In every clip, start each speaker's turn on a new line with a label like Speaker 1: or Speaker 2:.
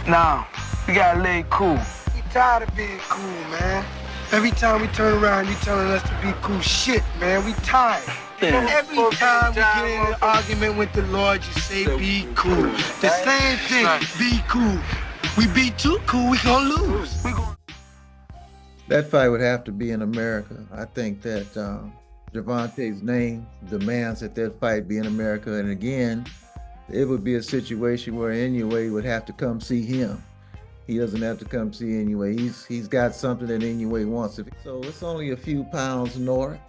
Speaker 1: Nah, we gotta lay cool.
Speaker 2: We tired of being cool, man. Every time we turn around, you telling us to be cool. Shit, man, we tired.
Speaker 1: Yeah.
Speaker 2: Every time we get in an argument with the Lord, you say be cool. The same thing, be cool. We be too cool, we gonna lose.
Speaker 3: That fight would have to be in America. I think that Gervonta's name demands that fight be in America. And again, it would be a situation where Inoue would have to come see him. He doesn't have to come see Inoue. He's got something that Inoue wants. So it's only a few pounds north.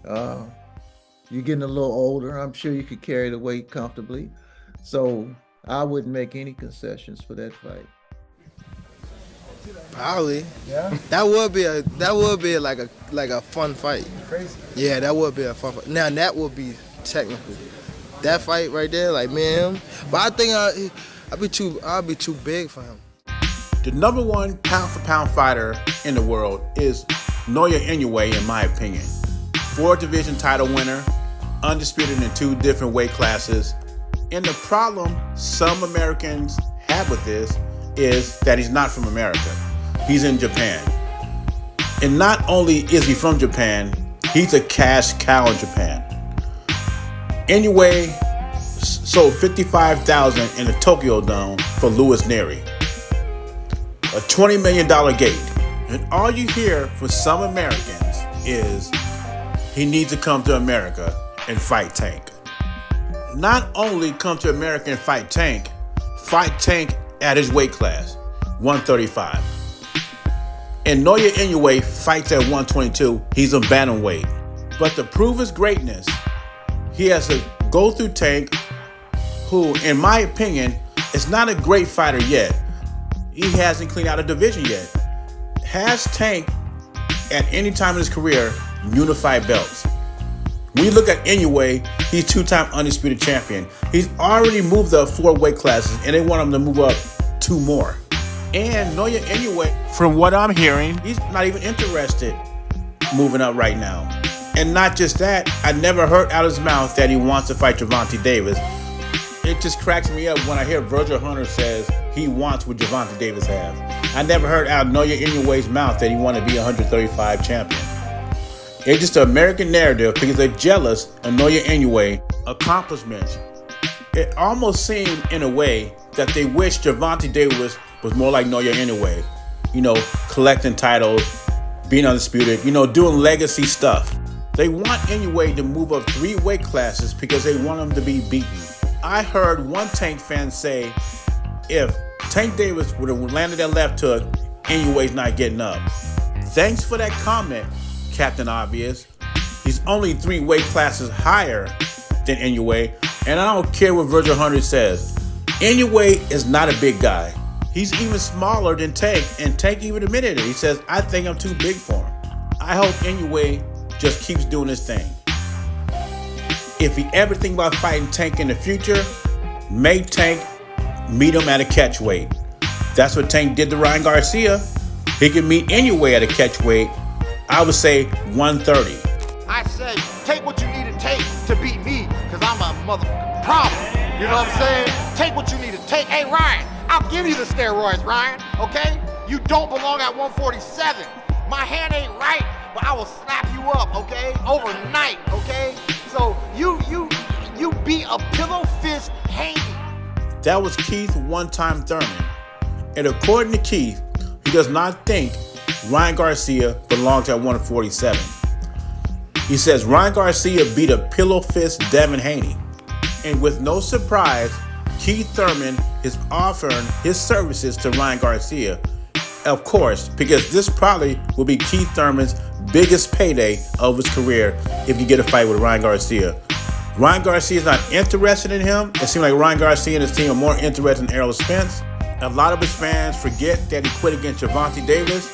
Speaker 3: You're getting a little older. I'm sure you could carry the weight comfortably. So I wouldn't make any concessions for that fight.
Speaker 4: Probably.
Speaker 3: Yeah.
Speaker 4: That would be like a fun fight.
Speaker 3: Crazy.
Speaker 4: Yeah, that would be a fun fight. Now that would be technical. That fight right there, like me and him. But I think I'd be too big for him.
Speaker 5: The number one pound-for-pound fighter in the world is Naoya Inoue, in my opinion. 4-division title winner, undisputed in 2 different weight classes. And the problem some Americans have with this is that he's not from America. He's in Japan. And not only is he from Japan, he's a cash cow in Japan. Inoue sold 55,000 in the Tokyo Dome for Louis Neri. A $20 million gate. And all you hear from some Americans is he needs to come to America and fight Tank. Not only come to America and fight Tank at his weight class, 135. And Naoya Inoue fights at 122. He's a bantamweight. But to prove his greatness, he has to go through Tank, who, in my opinion, is not a great fighter yet. He hasn't cleaned out a division yet. Has Tank, at any time in his career, unified belts? When you look at Inoue, he's 2-time undisputed champion. He's already moved up 4 weight classes, and they want him to move up 2 more. And Naoya Inoue, from what I'm hearing, he's not even interested moving up right now. And not just that, I never heard out of his mouth that he wants to fight Gervonta Davis. It just cracks me up when I hear Virgil Hunter says he wants what Gervonta Davis has. I never heard out of Naoya Inoue's mouth that he wanted to be 135 champion. It's just an American narrative because they're jealous of Naoya Inoue accomplishments. It almost seemed in a way that they wish Gervonta Davis was more like Naoya Inoue. You know, collecting titles, being undisputed, doing legacy stuff. They want Inoue to move up 3 weight classes because they want him to be beaten. I heard one Tank fan say, if Tank Davis would have landed that left hook, Inoue's not getting up. Thanks for that comment, Captain Obvious. He's only 3 weight classes higher than Inoue, and I don't care what Virgil Hunter says. Inoue is not a big guy. He's even smaller than Tank, and Tank even admitted it. He says, I think I'm too big for him. I hope Inoue just keeps doing his thing. If he ever think about fighting Tank in the future, make Tank meet him at a catch weight. That's what Tank did to Ryan Garcia. He can meet Inoue at a catch weight. I would say 130.
Speaker 6: I said, take what you need to take to beat me, because I'm a motherfucking problem. You know what I'm saying? Take what you need to take. Hey, Ryan, I'll give you the steroids, Ryan, okay? You don't belong at 147. My hand ain't right, but I will slap you up, okay? Overnight, okay? So you be a pillow fist Haney.
Speaker 5: That was Keith one-time Thurman. And according to Keith, he does not think Ryan Garcia belongs at 147. He says Ryan Garcia beat a pillow fist Devin Haney. And with no surprise, Keith Thurman is offering his services to Ryan Garcia. Of course, because this probably will be Keith Thurman's biggest payday of his career if he get a fight with Ryan Garcia. Ryan Garcia is not interested in him. It seems like Ryan Garcia and his team are more interested in Errol Spence. A lot of his fans forget that he quit against Gervonta Davis,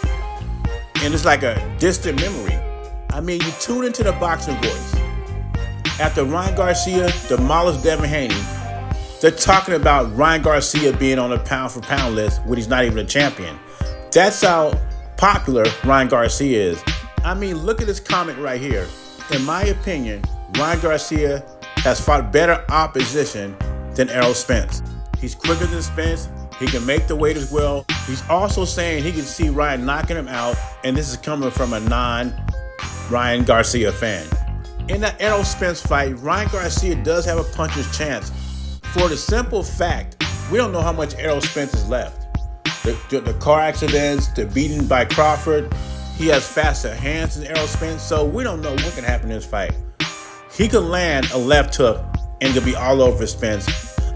Speaker 5: and it's like a distant memory. I mean, you tune into the boxing voice. After Ryan Garcia demolished Devin Haney, they're talking about Ryan Garcia being on a pound-for-pound list when he's not even a champion. That's how popular Ryan Garcia is. I mean, look at this comment right here. In my opinion, Ryan Garcia has fought better opposition than Errol Spence. He's quicker than Spence. He can make the weight as well. He's also saying he can see Ryan knocking him out, and this is coming from a non-Ryan Garcia fan. In that Errol Spence fight, Ryan Garcia does have a puncher's chance for the simple fact we don't know how much Errol Spence is left. The car accidents, the beating by Crawford, he has faster hands than Errol Spence, so we don't know what can happen in this fight. He could land a left hook and it'll be all over Spence.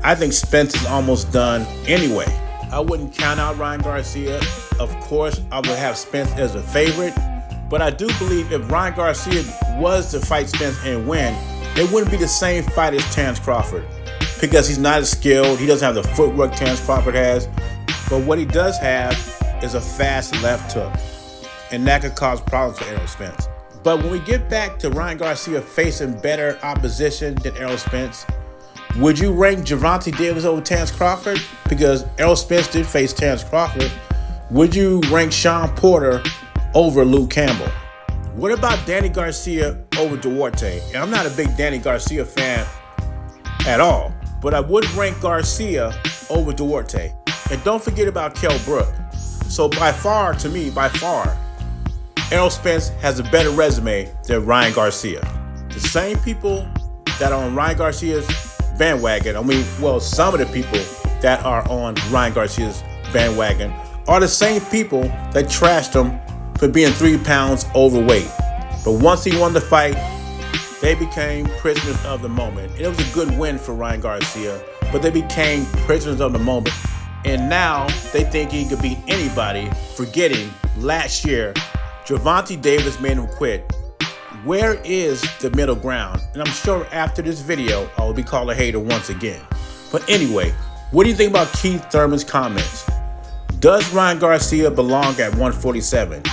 Speaker 5: I think Spence is almost done anyway. I wouldn't count out Ryan Garcia. Of course, I would have Spence as a favorite, but I do believe if Ryan Garcia was to fight Spence and win, it wouldn't be the same fight as Terence Crawford because he's not as skilled. He doesn't have the footwork Terence Crawford has, but what he does have is a fast left hook, and that could cause problems for Errol Spence. But when we get back to Ryan Garcia facing better opposition than Errol Spence, would you rank Gervonta Davis over Terence Crawford? Because Errol Spence did face Terence Crawford. Would you rank Sean Porter over Luke Campbell? What about Danny Garcia over Duarte? And I'm not a big Danny Garcia fan at all, but I would rank Garcia over Duarte. And don't forget about Kell Brook. So by far, Errol Spence has a better resume than Ryan Garcia. The same people that are on Ryan Garcia's bandwagon, some of the people that are on Ryan Garcia's bandwagon are the same people that trashed him for being 3 pounds overweight. But once he won the fight, they became prisoners of the moment. And it was a good win for Ryan Garcia, but they became prisoners of the moment. And now they think he could beat anybody, forgetting last year, Gervonta Davis made him quit. Where is the middle ground? And I'm sure after this video, I will be called a hater once again. But anyway, what do you think about Keith Thurman's comments? Does Ryan Garcia belong at 147?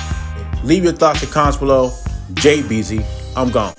Speaker 5: Leave your thoughts in comments below. JBZ, I'm gone.